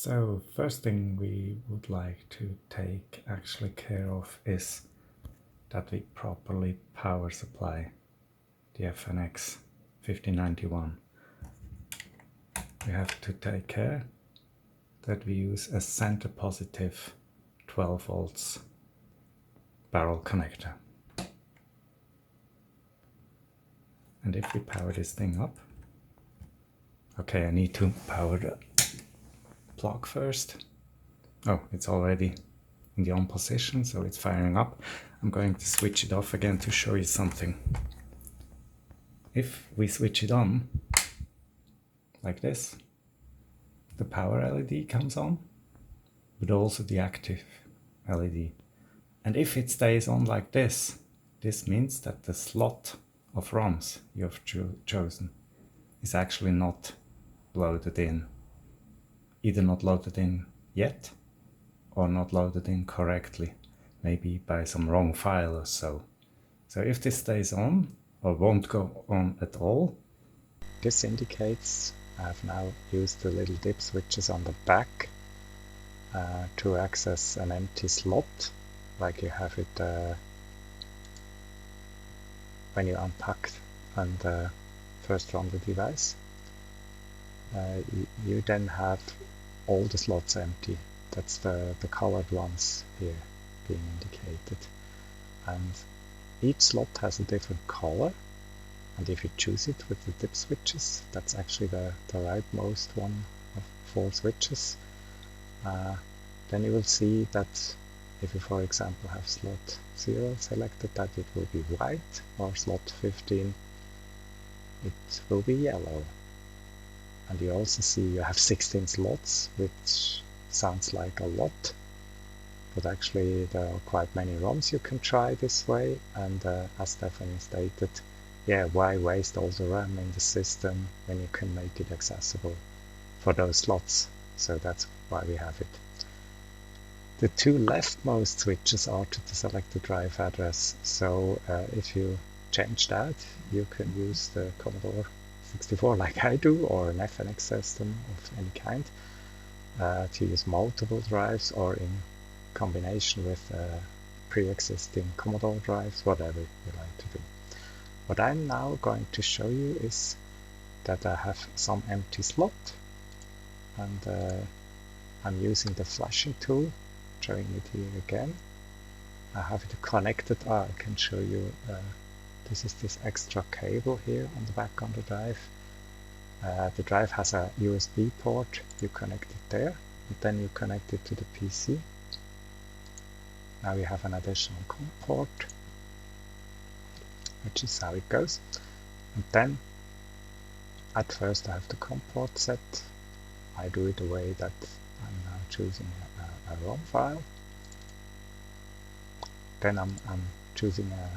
So first thing we would like to take actually care of is that we properly power supply the FNX1591. We have to take care that we use a center positive 12 volts barrel connector. And if we power this thing up, okay, I need to power the plug first. Oh, it's already in the on position, so it's firing up. I'm going to switch it off again to show you something. If we switch it on, like this, the power LED comes on, but also the active LED. And if it stays on like this, this means that the slot of ROMs you have chosen is actually not loaded in. Either not loaded in yet, or not loaded in correctly, maybe by some wrong file or so. So if this stays on, or won't go on at all, this indicates I've now used the little dip switches on the back to access an empty slot, like you have it when you unpack and first run the device. You then have all the slots empty. That's the colored ones here being indicated. And each slot has a different color. And if you choose it with the dip switches, that's actually the rightmost one of 4 switches, then you will see that if you, for example, have slot 0 selected, that it will be white, or slot 15, it will be yellow. And you also see you have 16 slots, which sounds like a lot, but actually there are quite many ROMs you can try this way, and as Stephanie stated, yeah, why waste all the RAM in the system when you can make it accessible for those slots? So that's why we have it. The 2 leftmost switches are to the selected drive address, so if you change that, you can use the Commodore 64 like I do, or an FNX system of any kind, to use multiple drives or in combination with pre-existing Commodore drives, whatever you like to do. What I'm now going to show you is that I have some empty slot, and I'm using the flashing tool, showing it here again. I have it connected. I can show you. This is this extra cable here on the back on the drive. The drive has a USB port. You connect it there, and then you connect it to the PC. Now you have an additional COM port, which is how it goes. And then at first I have the COM port set. I do it the way that I'm now choosing a ROM file. Then I'm choosing a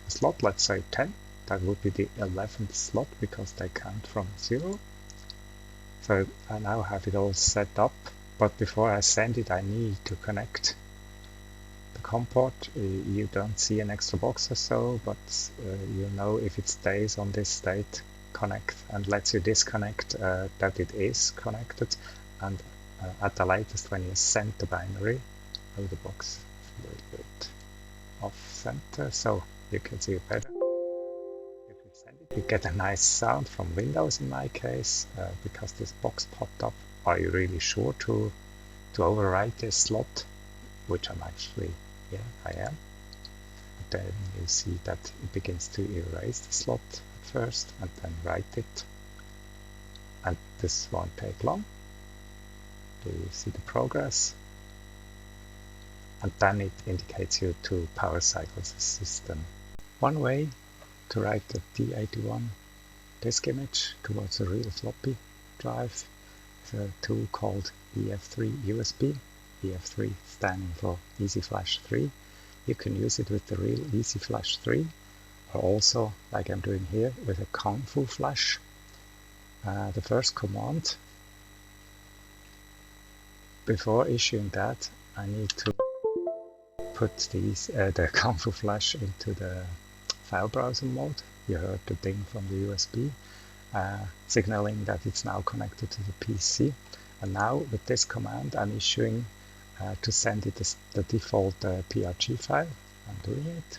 slot, let's say 10. That would be the 11th slot because they count from 0. So I now have it all set up, but before I send it I need to connect the COM port. You don't see an extra box or so, but you know if it stays on this state, connect, and lets you disconnect that it is connected. And at the latest, when you send the binary, the box is a little bit off center, so you can see it better. If you send it, you get a nice sound from Windows in my case, because this box popped up. Are you really sure to overwrite this slot? Which I'm actually, yeah, I am. But then you see that it begins to erase the slot at first and then write it. And this won't take long. Do you see the progress? And then it indicates you to power cycles the system. One way to write the D81 disk image towards a real floppy drive is a tool called EF3 USB. EF3 standing for Easy Flash 3. You can use it with the real Easy Flash 3, or also, like I'm doing here, with a Kung Fu Flash. The first command, before issuing that, I need to put the Kung Fu Flash into the file browser mode. You heard the ding from the USB, signaling that it's now connected to the PC. And now with this command, I'm issuing to send it the default PRG file. I'm doing it.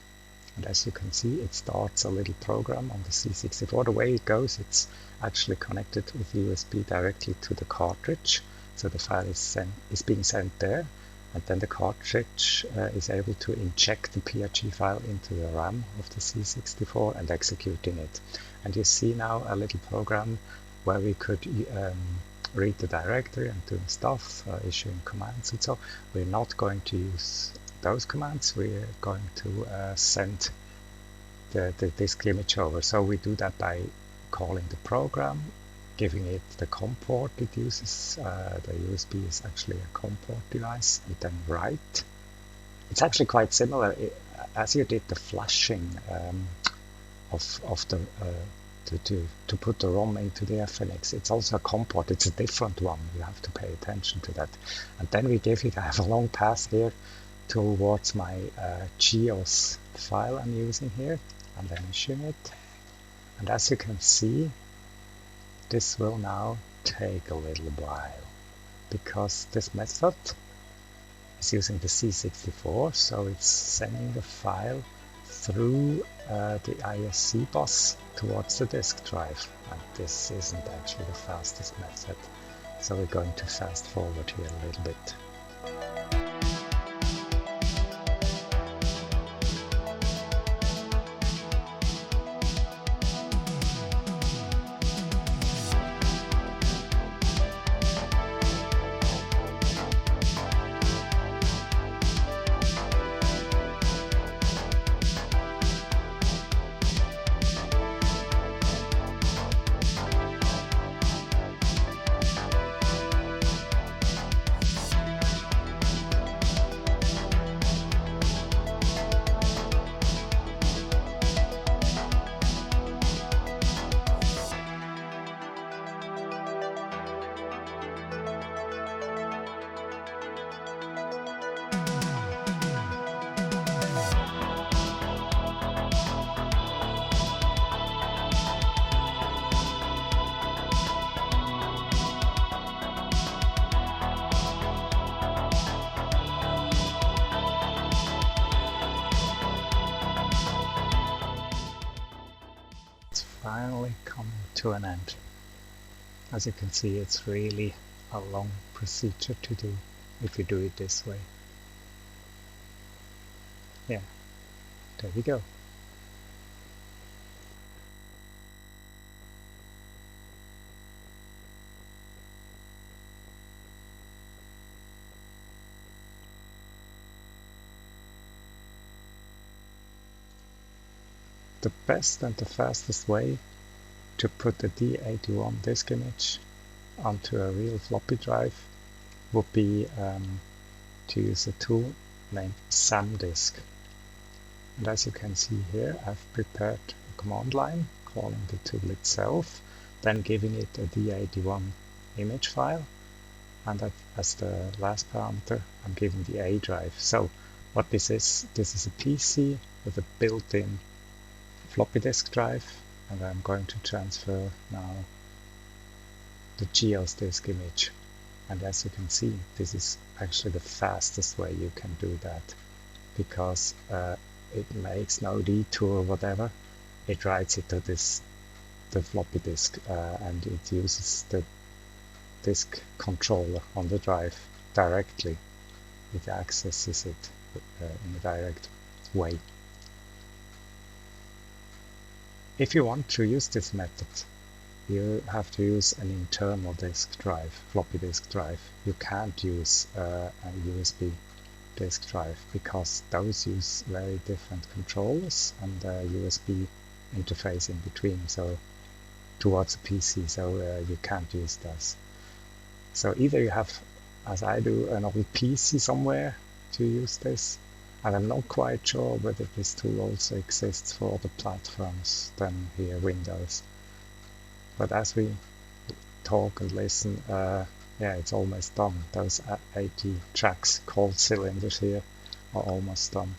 And as you can see, it starts a little program on the C64. The way it goes, it's actually connected with USB directly to the cartridge. So the file is being sent there, and then the cartridge is able to inject the PRG file into the RAM of the C64 and executing it. And you see now a little program where we could read the directory and do stuff, issuing commands and so. We're not going to use those commands. We're going to send the disk image over. So we do that by calling the program, giving it the COM port it uses. The USB is actually a COM port device, and then write. It's actually quite similar as you did the flashing of the to put the ROM into the FNX. It's also a COM port. It's a different one. You have to pay attention to that. And then we give it, I have a long path here towards my GEOS file I'm using here, and then issuing it. And as you can see, this will now take a little while because this method is using the C64, so it's sending the file through the ISC bus towards the disk drive, and this isn't actually the fastest method, so we're going to fast forward here a little bit. Finally coming to an end. As you can see, it's really a long procedure to do if you do it this way. Yeah, there we go. The best and the fastest way to put the D81 disk image onto a real floppy drive would be to use a tool named Samdisk. And as you can see here, I've prepared a command line calling the tool itself, then giving it a D81 image file, and as the last parameter I'm giving the A drive. So what this is a PC with a built-in floppy disk drive, and I'm going to transfer now the GEOS disk image. And as you can see, this is actually the fastest way you can do that, because it makes no detour or whatever. It writes it to the floppy disk, and it uses the disk controller on the drive directly. It accesses it in a direct way. If you want to use this method, you have to use an internal disk drive, floppy disk drive. You can't use a USB disk drive because those use very different controllers and a USB interface in between, so towards a PC, so you can't use those. So either you have, as I do, an old PC somewhere to use this, and I'm not quite sure whether this tool also exists for other platforms than here Windows. But as we talk and listen, yeah, it's almost done. Those 80 tracks called cylinders here are almost done.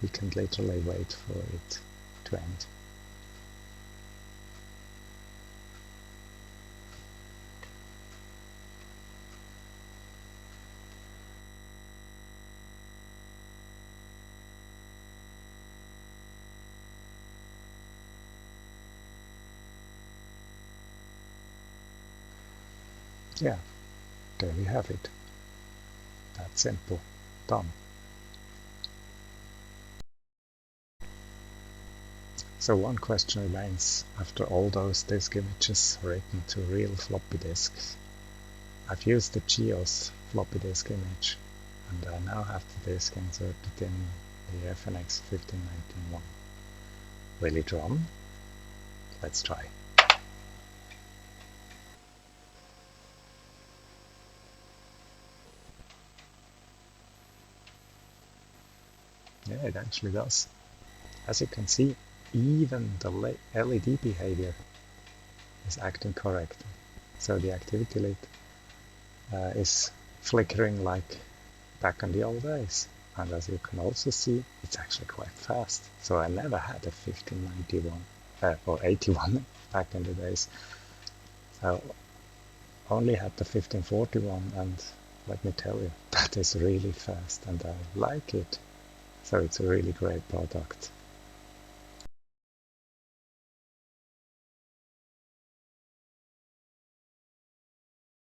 We can literally wait for it to end. yeah, there we have it. That simple. Done. So one question remains after all those disk images written to real floppy disks. I've used the GEOS floppy disk image, and I now have the disk inserted in the FNX1591. Will it run? Let's try. Yeah, it actually does. As you can see, even the LED behavior is acting correctly. So the activity lit is flickering like back in the old days. And as you can also see, it's actually quite fast. So I never had a 1591 or 81 back in the days. I only had the 1541, and let me tell you, that is really fast and I like it. So it's a really great product.